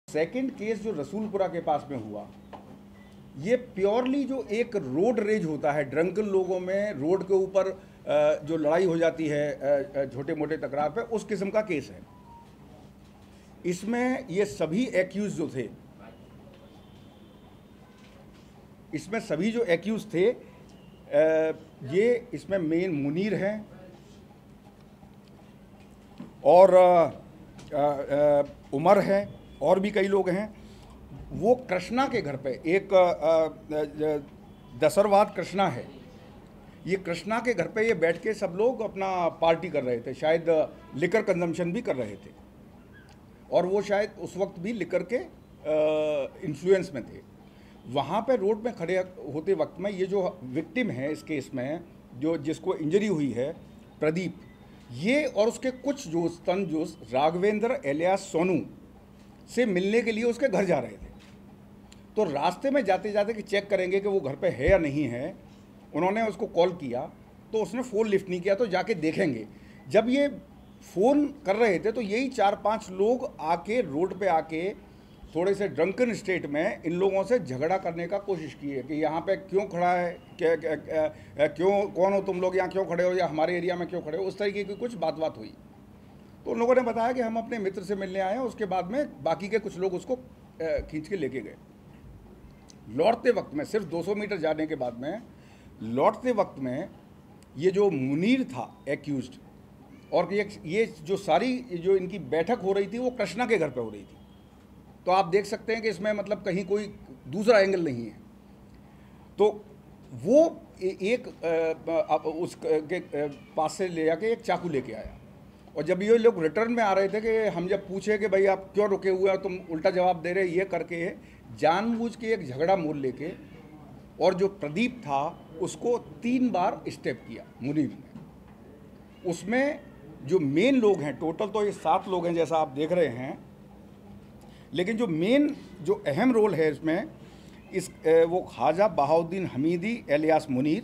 Second case जो रसूलपुरा के पास में हुआ, ये प्योरली जो एक रोड रेज होता है, ड्रंकन लोगों में रोड के ऊपर जो लड़ाई हो जाती है छोटे मोटे तकरार पे, उस किस्म का केस है। इसमें ये सभी एक्यूज जो थे, इसमें सभी जो एक्यूज थे, ये इसमें मेन मुनीर हैं और उमर है और भी कई लोग हैं। वो कृष्णा के घर पे एक दसरवाद कृष्णा है, ये कृष्णा के घर पे ये बैठ के सब लोग अपना पार्टी कर रहे थे, शायद लिकर कंजम्पशन भी कर रहे थे और वो शायद उस वक्त भी लिकर के इन्फ्लुएंस में थे। वहाँ पे रोड में खड़े होते वक्त में ये जो विक्टिम है इस केस में, जो जिसको इंजरी हुई है, प्रदीप, ये और उसके कुछ दोस्त तनजोस्त राघवेंद्र एलियास सोनू से मिलने के लिए उसके घर जा रहे थे। तो रास्ते में जाते जाते कि चेक करेंगे कि वो घर पे है या नहीं है, उन्होंने उसको कॉल किया तो उसने फ़ोन लिफ्ट नहीं किया, तो जाके देखेंगे। जब ये फ़ोन कर रहे थे तो यही 4-5 लोग आके रोड पे आके थोड़े से ड्रंकन स्टेट में इन लोगों से झगड़ा करने का कोशिश की है कि यहाँ पे क्यों खड़ा है, क्यों, कौन हो तुम लोग, यहाँ क्यों खड़े हो, या हमारे एरिया में क्यों खड़े हो, उस तरीके की कुछ बात हुई। तो उन लोगों ने बताया कि हम अपने मित्र से मिलने आए हैं। उसके बाद में बाकी के कुछ लोग उसको खींच के लेके गए। लौटते वक्त में, सिर्फ 200 मीटर जाने के बाद में, लौटते वक्त में ये जो मुनीर था एक्यूज्ड, और ये जो सारी जो इनकी बैठक हो रही थी वो कृष्णा के घर पे हो रही थी। तो आप देख सकते हैं कि इसमें मतलब कहीं कोई दूसरा एंगल नहीं है। तो वो एक उसके पास से ले जाके एक चाकू लेके आया, और जब ये लोग रिटर्न में आ रहे थे कि हम जब पूछे कि भाई आप क्यों रुके हुए हो, तुम उल्टा जवाब दे रहे, ये करके जानबूझ के एक झगड़ा मोल लेके, और जो प्रदीप था उसको 3 बार स्टेप किया मुनीर ने। उसमें जो मेन लोग हैं, टोटल तो ये 7 लोग हैं जैसा आप देख रहे हैं, लेकिन जो मेन जो अहम रोल है इसमें वो ख्वाजा बहाउद्दीन हमीदी एलियास मुनीर,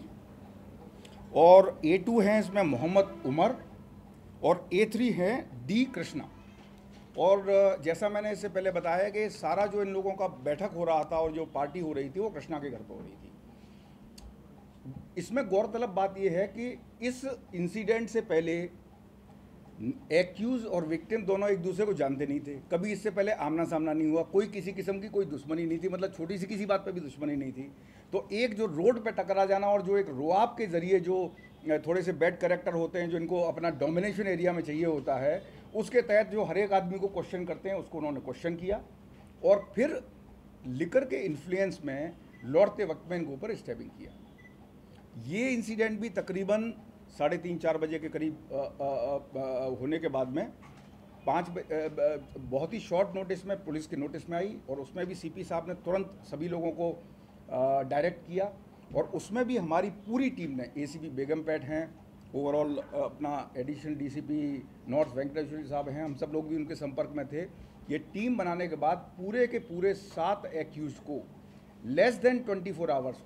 और A2 हैं इसमें मोहम्मद उमर, और A3 है डी कृष्णा। और जैसा मैंने इससे पहले बताया कि सारा जो इन लोगों का बैठक हो रहा था और जो पार्टी हो रही थी वो कृष्णा के घर पर हो रही थी। इसमें गौरतलब बात यह है कि इस इंसिडेंट से पहले एक्यूज और विक्टिम दोनों एक दूसरे को जानते नहीं थे, कभी इससे पहले आमना सामना नहीं हुआ, कोई किसी किस्म की कोई दुश्मनी नहीं थी, मतलब छोटी सी किसी बात पे भी दुश्मनी नहीं थी। तो एक जो रोड पे टकरा जाना और जो एक रुआब के ज़रिए जो थोड़े से बैड कैरेक्टर होते हैं, जो इनको अपना डोमिनेशन एरिया में चाहिए होता है, उसके तहत जो हर एक आदमी को क्वेश्चन करते हैं, उसको उन्होंने क्वेश्चन किया और फिर लिकर के इन्फ्लुएंस में लौटते वक्त में इनके ऊपर स्टैबिंग किया। ये इंसिडेंट भी तकरीबन 3:30-4 बजे के करीब होने के बाद में 5 बहुत ही शॉर्ट नोटिस में पुलिस के नोटिस में आई, और उसमें भी सीपी साहब ने तुरंत सभी लोगों को डायरेक्ट किया, और उसमें भी हमारी पूरी टीम ने, एसीपी बेगमपेट हैं, ओवरऑल अपना एडिशनल डीसीपी नॉर्थ वेंकटेश्वरी साहब हैं, हम सब लोग भी उनके संपर्क में थे। ये टीम बनाने के बाद पूरे के पूरे 7 एक्यूज को लेस देन 24 आवर्स,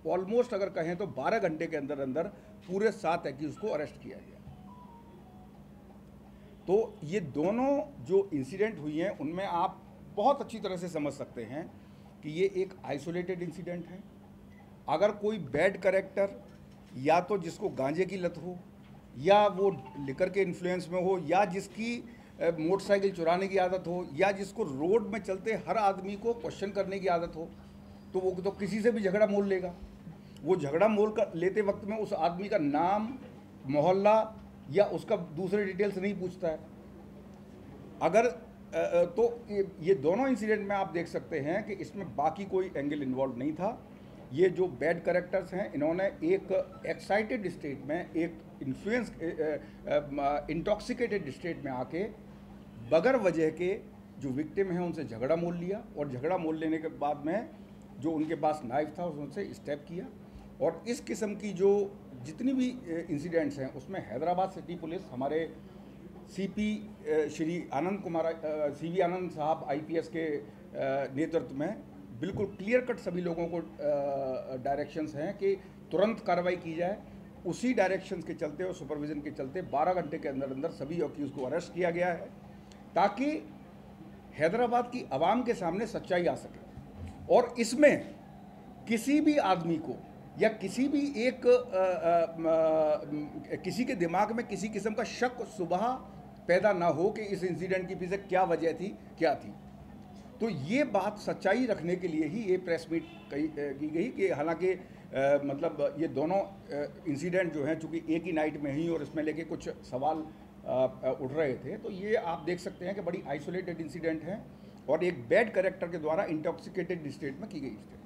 ऑलमोस्ट अगर कहें तो 12 घंटे के अंदर अंदर पूरे 7 एक्यूज को अरेस्ट किया गया। तो ये दोनों जो इंसिडेंट हुई हैं उनमें आप बहुत अच्छी तरह से समझ सकते हैं कि ये एक आइसोलेटेड इंसिडेंट है। अगर कोई बैड कैरेक्टर, या तो जिसको गांजे की लत हो, या वो लिकर के इन्फ्लुएंस में हो, या जिसकी मोटरसाइकिल चुराने की आदत हो, या जिसको रोड में चलते हर आदमी को क्वेश्चन करने की आदत हो, तो वो तो किसी से भी झगड़ा मोल लेगा। वो झगड़ा मोल कर लेते वक्त में उस आदमी का नाम, मोहल्ला या उसका दूसरे डिटेल्स नहीं पूछता है। अगर तो ये दोनों इंसिडेंट में आप देख सकते हैं कि इसमें बाकी कोई एंगल इन्वॉल्व नहीं था। ये जो बैड कैरेक्टर्स हैं, इन्होंने एक एक्साइटेड स्टेट में, एक इन्फ्लुएंस इंटॉक्सिकेटेड स्टेट में आके बगैर वजह के जो विक्टिम हैं उनसे झगड़ा मोल लिया, और झगड़ा मोल लेने के बाद में जो उनके पास नाइफ था उनसे स्टेप किया। और इस किस्म की जो जितनी भी इंसिडेंट्स हैं उसमें हैदराबाद सिटी पुलिस, हमारे सीपी श्री आनंद कुमार सीवी आनंद साहब आईपीएस के नेतृत्व में बिल्कुल क्लियर कट सभी लोगों को डायरेक्शंस हैं कि तुरंत कार्रवाई की जाए। उसी डायरेक्शंस के चलते और सुपरविजन के चलते 12 घंटे के अंदर अंदर सभी एक्यूज को अरेस्ट किया गया है, ताकि हैदराबाद की आवाम के सामने सच्चाई आ सके। और इसमें किसी भी आदमी को या किसी भी किसी के दिमाग में किसी किस्म का शक सुबह पैदा ना हो कि इस इंसिडेंट की पीछे क्या वजह थी, क्या थी। तो ये बात सच्चाई रखने के लिए ही ये प्रेस मीट की गई कि हालांकि मतलब ये दोनों इंसिडेंट जो हैं चूँकि एक ही नाइट में ही और इसमें लेके कुछ सवाल उठ रहे थे, तो ये आप देख सकते हैं कि बड़ी आइसोलेटेड इंसिडेंट है और एक बैड कैरेक्टर के द्वारा इंटॉक्सिकेटेड स्टेट में की गई स्टेट।